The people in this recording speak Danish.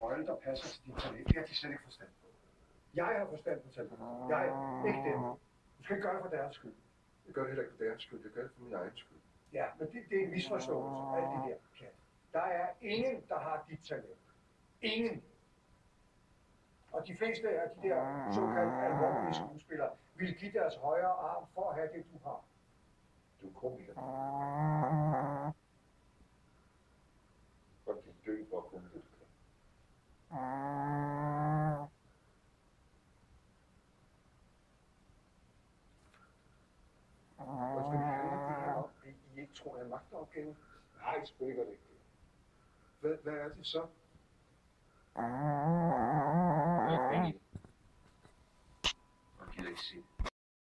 Øjne, der passer til dit talent. Det har de slet ikke forstand på. Jeg har forstand på talent. Jeg er ikke dem. Du skal ikke gøre det for deres skyld. Jeg gør det heller ikke for deres skyld. Jeg gør det for min egen skyld. Ja, men det er en misforståelse. Alt det der, Kat. Der er ingen, der har dit talent. Ingen. Og de fleste af de der såkaldte alvorlige skuespillere vil give deres højre arm for at have det, du har. Du er komiker. Godt din dø for at kunne det, du kan. Og skal vi handle det her om, at I ikke tror, jeg magter opgaven? Nej, selvfølgelig gør det ikke. Hvad er det så? Jeg gider ikke se.